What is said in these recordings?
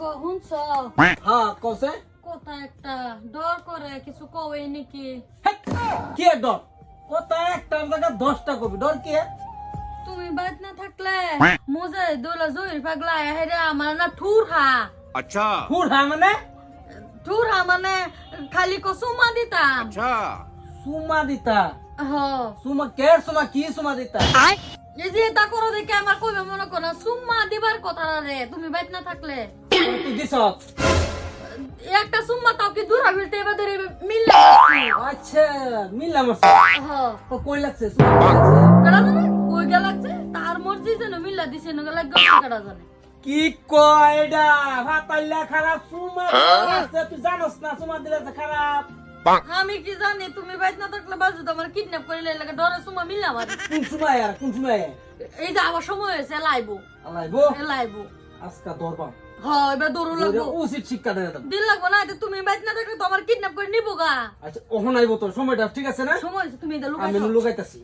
ওগো হুনছ হ্যাঁ কসে কথা একটা ডর করে কিছু কই নাকি কি ডর কথা একটার জায়গা 10টা কবি ডর কি তুমি বাদ না থাকলে মোজে দোলা জহির পাগলা হেরে আমার না ঠুর হা अच्छा ফুর হ্যাঁ মানে ঠুর হা মানে খালি কসুমা দিতাম अच्छा সুমা দিতা হ সুমা কের সুমা কি সুমা দিতা এই যে তা করো দেখে আমার কইবে মনে করো সুম্মা দিবার কথা রে তুমি বাদ না থাকলে তুই দিছ একটা সুম্মা তাও কি দূর হইতে এবার ধরে মিললে আচ্ছা মিললাম আছে হ তো কই লাগছে সুমা কই লাগছে কেডা জানে কই গেল লাগছে তার মর্জি যেন মিল্লা দিছে না গেল কেডা জানে কি কয়ডা ভাতাল্লা খারাপ সুমা আছে তুই জানোস না সুমা দিলে তো খারাপ আমি কি জানি তুমি বাইত না থাকলে বাজু তোমার কিডন্যাপ করে লইলে ডরে সুমা মিললা মারি কোন সময় আর কোন সময় এই যে আবার সময় হয়েছে লাইবো আলাইবো লাইবো আজকা দরবা হ্যাঁ এবার দৌড় লাগবো উচিত শিক্ষা দেয় দাম দিন লাগবো না এটা তুমি বাইত না থাকলে তো আমার কিডন্যাপ করে নিবো গা আচ্ছা ওখানে আইবো তো সময়টা ঠিক আছে না সময় হয়েছে তুমি এটা আমি লুকাই লুকাইতাছি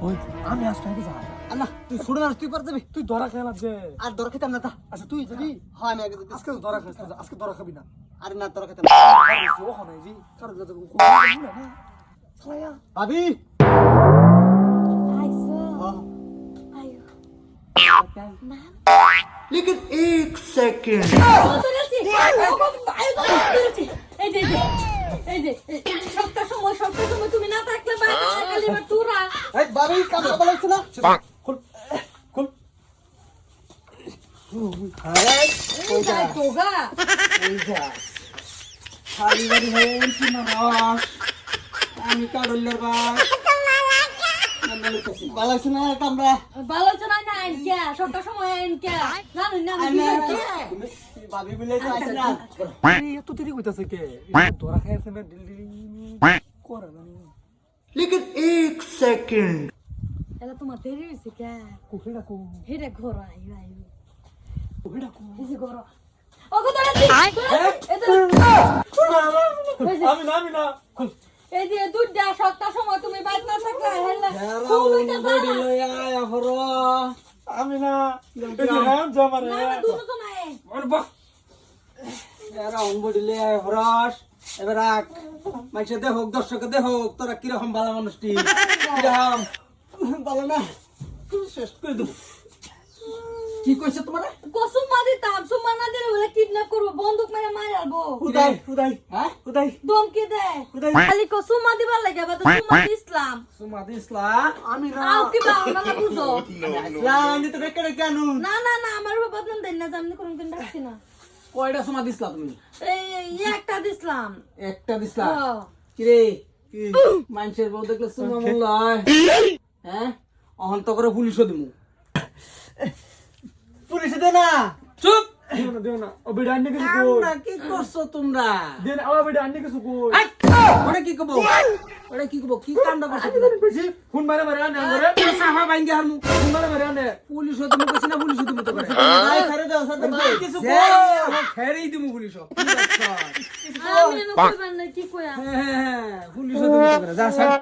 ওই আমি আজ খাইতে যা আল্লাহ তুই ছোট মানুষ তুই পার যাবি তুই ধরা খেয়ে লাগছে আর দর খেতাম না তা আচ্ছা তুই যদি হ্যাঁ আমি আগে যেতে আজকে ধরা খাইছ আজকে ধরা খাবি না আরে না দর খেতাম ওখানে জি কারো কাছে না ছায়া ভাবি আইসো হ্যাঁ আইও लेकिन एक सेकंड সবটা সময় তুমি না থাকলে বাইরে খালি টুরা এই ভাবি কাম করা লাগছে না খুল খুল আরে ওই যা তোগা ওই যা খালি বাড়ি হয়ে কি না রস আমি কাডুল্লার বাস ভালো লাগছে না কামরা ভালো চনা না এনকে সবটা সময় এনকে জানো না তুমি ভাবি বলে তো আইছ না এত দেরি কইতাছে কে ধরা খাইছে না দিল দিল করে না लेकिन एक सेकंड এলা তোমার দেরি হইছে কে কোহেডা কো হেরে ঘর আইও আইও কোহেডা কো এই যে ঘর ওগো তোরা কি আমি না খুল এই যে দুধটা সবটা সময় তুমি বাইরে না থাকলে হেলা বডি লই আয়া হর আমি না এই যে হ্যাঁ জামারে না দুটো সময় আর বাহ এরা বডি লই আয়া হরস এবার রাখ মাইছে দে হোক দর্শক দে হোক তোরা কি রকম ভালো মানুষটি কি রকম ভালো না শেষ করে দেব কি কইছে তোমারে কসুম মাদি তাম সুমা না দিলে বলে কিডন্যাপ করব বন্দুক মেরে মারবো উদাই উদাই হ্যাঁ উদাই দমকে দে উদাই খালি কসুম মাদি ভাল লাগে বা তো সুমা ইসলাম সুমা দিসলা আমি না আও কি বা না বুঝো লাইন তো বেকারে কেন না না না আমার বদনাম দেন না জানি কোন দিন ডাকছি না কয়টা সুমা দিসলা তুমি এই একটা দিছিলাম একটা দিসলা হ্যাঁ কি রে মানুষের বউ দেখলে সুমা মূল্য হয় হ্যাঁ অহন তো করে পুলিশও দিমু পুলিশ দে না চুপ দেও না ও বিড়া আন্নে কিছু কই আমরা কি করছো তোমরা দেন ও বিড়া আন্নে কিছু কই ওরে কি কব ওরে কি কব কি কাণ্ড করছো বেশি ফোন মারে মারে আনে করে তোমরা সাহা বাইঙ্গে হারমু ফোন মারে মারে আনে পুলিশও দিমু কইছি না পুলিশও দিমু তো করে ভাই ছেড়ে দাও ছেড়ে দাও কিছু কই ফেরেই দিমু পুলিশও কি করছো আমি এনে কইবেন না কি কইয়া হ্যাঁ পুলিশও দিমু তো করে যা স্যার